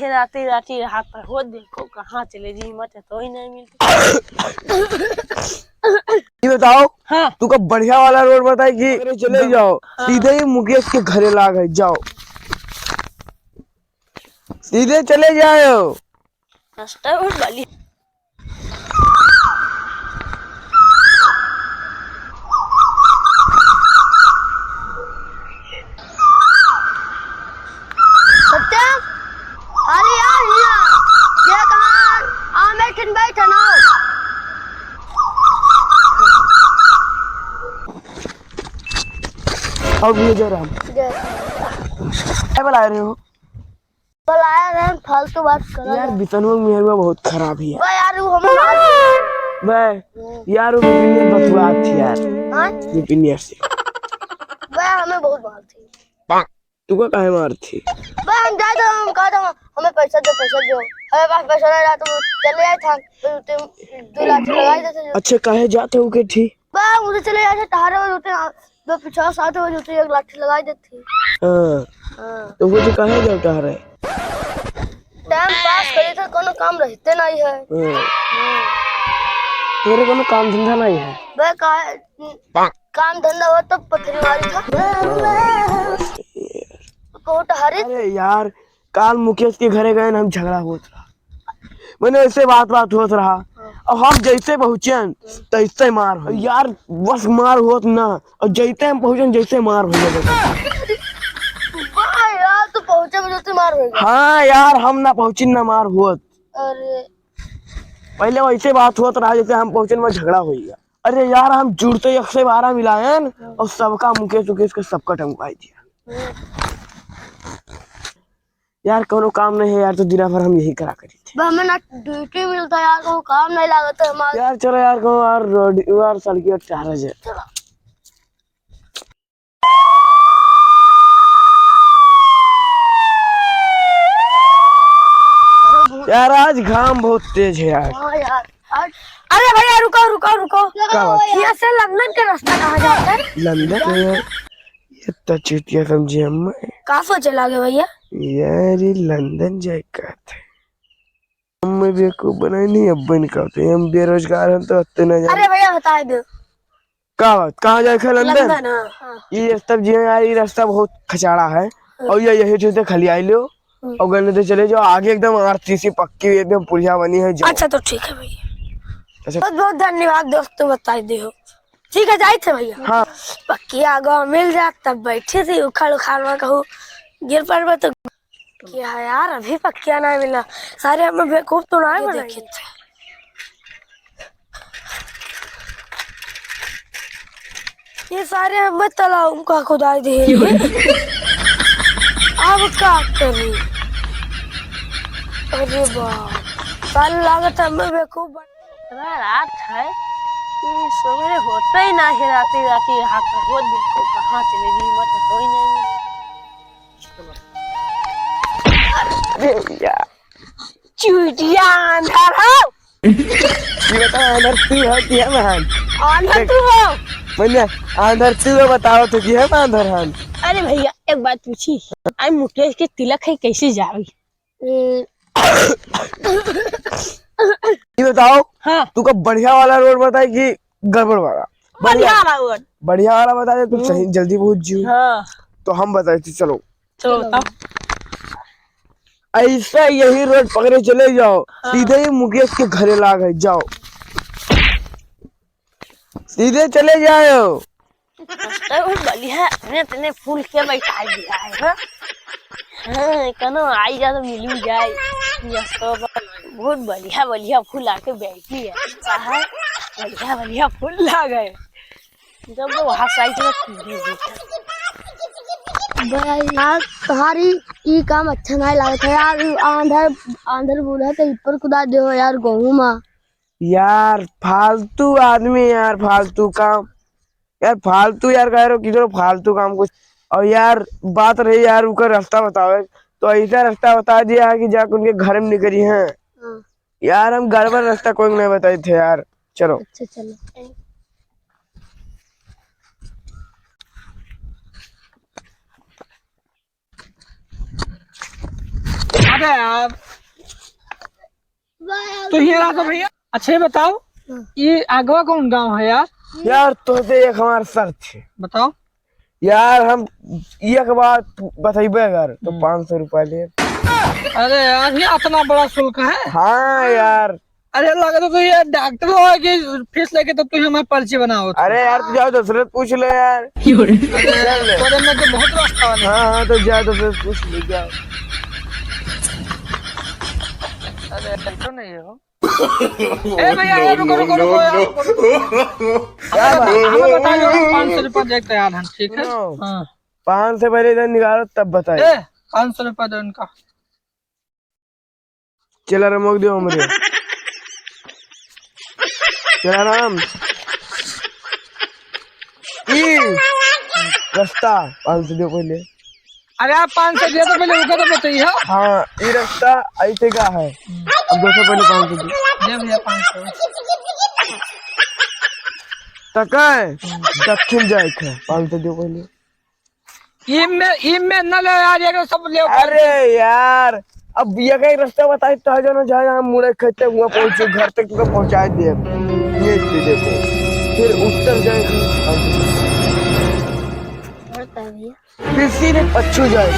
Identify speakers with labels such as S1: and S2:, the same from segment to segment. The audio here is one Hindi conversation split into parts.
S1: राती राती हाथ पर हो देखो कहाँ चले जी, हिम्मत है तो ही नहीं मिलती।
S2: ये बताओ,
S1: हाँ
S2: तू का बढ़िया वाला रोड बताए कि चले जाओ। हाँ। सीधे ही मुकेश के घरे लाग है, जाओ सीधे चले जाओ।
S1: रास्ता बहुत बढ़िया।
S3: सत्यम, अरे यार ये कहाँ आमे किन बैठे ना।
S2: अब ये जरा क्या बुला रहे हो?
S3: बुलाया रहे फालतू बात करो
S2: यार बितनवा मेहरवा बहुत खराब है
S3: यार, वो हमें मार
S2: बे यार, वो विपिनियन बतुआ थी यार।
S3: हाँ
S2: विपिनियन से
S3: बे हमें बहुत मारती।
S2: तू का काहे मार थी?
S3: बे हम जाए तो हम कहा था हमें पैसा दो हमें पास पैसा नहीं रहा तो चले आए था, तुम 2 लाख लगाए देते।
S2: अच्छा काहे जाते हो के ठीक?
S3: बे मुझे चले जाते टहरे में होते 50-60 बजे होते 1 लाख लगाई देती।
S2: हाँ तो वो जो काहे जाता है
S3: टाइम पास करे तो कोनो काम रहते नहीं है।
S2: तेरे को काम धंधा नहीं है?
S3: बे काम धंधा हो तो पथरी मारी था कोट हरी।
S2: अरे यार काल मुकेश के घरे गए ना, हम झगड़ा होत रहा, मैंने ऐसे बात होत रहा और हम जैसे पहुंचे तैसे मार हो यार, बस मार होत ना, और जैसे हम पहुंचे जैसे मार हो गए।
S3: यार तू पहुंचे मुझे तो मार होगा।
S2: हाँ यार हम ना पहुंची ना मार होत।
S3: अरे
S2: पहले वैसे बात होत रहा जैसे हम पहुंचे में झगड़ा हो गया। अरे यार हम जुड़ते 112 मिलायन और सबका मुकेश का सबका टंगवाई दिया। यार कोनो काम नहीं है यार, तो दिन भर हम यही करा करी थे।
S3: हमें ना ड्यूटी मिलता यार, को काम नहीं लागत है हमारा।
S2: यार चलो यार को यार रोड यार सड़की 4 बजे यार, आज घाम बहुत तेज है यार।
S3: हाँ यार अरे भैया रुको यहाँ से लंदन का रास्ता कहाँ जाता है?
S2: लंदन ये तो चुतिया समझे हम
S3: कहाँ सोचे लागे भैया?
S2: यार ये लंदन जाए का थे, हम बेवकूफ बनाए नहीं, अब बन कहते हम बेरोजगार हैं तो अत्ते न जाए।
S3: अरे भैया बता दो
S2: कहाँ जाए खे लंदन?
S3: हाँ।
S2: ये रास्ता जी यार, ये रास्ता बहुत खचाड़ा है और ये यही चीजें खाली आई लो और गलने तो चले जाओ आगे, एकदम आरसीसी पक्की एकदम पुलिया बनी है।
S3: अच्छा तो ठीक है भैया, बहुत बहुत धन्यवाद दोस्तों, बता दे हो। ठीक है जाए थे भैया।
S2: हाँ
S3: पक्की आगो मिल जात तब बैठे थे उखाड़ में कहूँ गिर पड़े तो क्या है यार, अभी पक्किया नहीं मिला, सारे हमें बेवकूफ तो नहीं बनाए थे। ये सारे हमें तालाब का खुदाई दे अब क्या करी? अरे बाप साल लागत हमें बेवकूफ
S1: रात है, ये सवेरे होता ही ना है, राती राती हाथ पर हो देखो कहाँ चले जी, हिम्मत है तो ही नहीं
S2: अरे यार
S1: चुटिया अंधार हो।
S2: ये बता अंदर तू है कि हम हैं?
S1: अंधार तू हो?
S2: मैंने अंदर तू है, बताओ तो कि हम अंदर हैं?
S1: अरे भैया एक बात पूछी, आई मुकेश के तिलक है कैसे जावी?
S2: ये बताओ,
S1: हाँ
S2: तू का बढ़िया वाला रोड बताए कि गड़बड़ वाला? बढ़िया वाला बता दे, तुम सही जल्दी पहुंच जियो।
S1: हाँ
S2: तो हम बताए थे, चलो
S1: बताओ।
S2: ऐसा यही रोड पकड़े चले जाओ। हाँ। सीधे ही मुकेश के घरे लाग है, जाओ सीधे चले जाओ।
S1: बहुत बढ़िया इतने फूल के बैठा दिया है। हाँ कनो आई जा तो मिल जाए, बहुत बढ़िया बढ़िया फूल आके बैठी है, बढ़िया बढ़िया फूल ला गए जब वो वहाँ साइड में
S3: यार तुम्हारी ये काम अच्छा नहीं लगता यार, आंधर बूढ़ा तो ऊपर कुदा दो यार गेहूं में।
S2: यार फालतू आदमी यार, फालतू काम यार, फालतू यार कह रहे हो किधर फालतू काम कुछ। और यार बात रही यार उनका रास्ता बतावे, तो ऐसा रास्ता बता दिया है कि जाकर उनके घर में निकली है। यार हम गड़बड़ रास्ता कोई नहीं बताए थे यार, चलो।
S3: अच्छा चलो।
S4: अरे यार तो ये रहा था भैया। अच्छा ये बताओ ये आगवा कौन गांव है यार?
S2: यार तो एक हमार सर थे
S4: बताओ।
S2: यार, हम एक बात बताइबे अगर तो 500 रुपया ले।
S4: अरे यार ये इतना बड़ा शुल्क है?
S2: हाँ यार।
S4: अरे लगा तो ये डॉक्टर हो कि फीस लेके तो तू हमें पर्ची बनाओ।
S2: अरे यार तू जाओ दशरथ पूछ ले यार।
S4: अरे में तो बहुत रास्ता वाला।
S2: हाँ तो जाओ दशरथ पूछ ले जाओ।
S4: अरे तो नहीं हो। ए भैया यार रुको रुको रुको यार। हमें बताइए 500 रुपया देते यार हम, ठीक है? हाँ
S2: 5 से पहले इधर निकालो तब बताइए।
S4: 500 रुपया दो इनका।
S2: चला रमोक दियो हमरे। चला राम रास्ता 500 दियो पहले।
S4: अरे आप 500 दिया तो पहले रुका तो बताइए।
S2: हाँ ये रास्ता ऐसे का है। अब 200 पहले 500 दियो।
S4: दे भैया 500।
S2: तक दक्षिण जाए है 500 दियो पहले।
S4: ई में न ले यार ये सब ले।
S2: अरे यार अब ये का रास्ता बताए तो जाना जहाँ मुड़े खते हुआ पहुंचे घर तक तुमको पहुंचा दिए। ये देखो फिर उत्तर जाए फिर सीधे पश्चिम जाए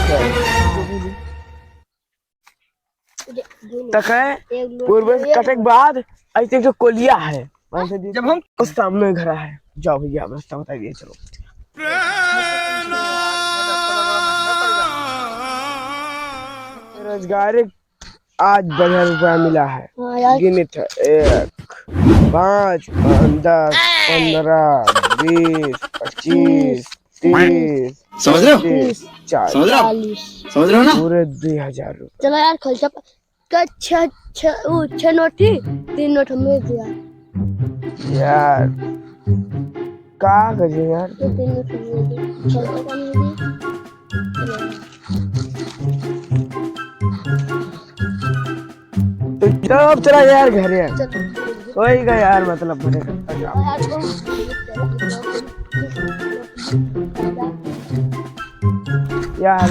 S2: तक है। पूर्व कटे के बाद ऐसे जो कोलिया है
S4: जब हम
S2: उस सामने घर है। जाओ भैया रास्ता बताइए चलो। रोजगार आज 10,000 रुपया मिला है। गिनित है 1 5 10 15 20 25 30
S5: समझ रहे हो?
S2: 30 40
S5: समझ रहे हो ना?
S2: पूरे 2,000 रुपये।
S3: चलो यार खर्चा का 6 नोट थी, 3 नोट हमें दिया
S2: यार का करिए यार।
S3: तो 3 नोट हमें दिया खर्चा का नहीं दिया।
S2: तो चलो अब चला यार घर यार। कोई का यार मतलब बने करता जाओ।
S3: यार
S2: यार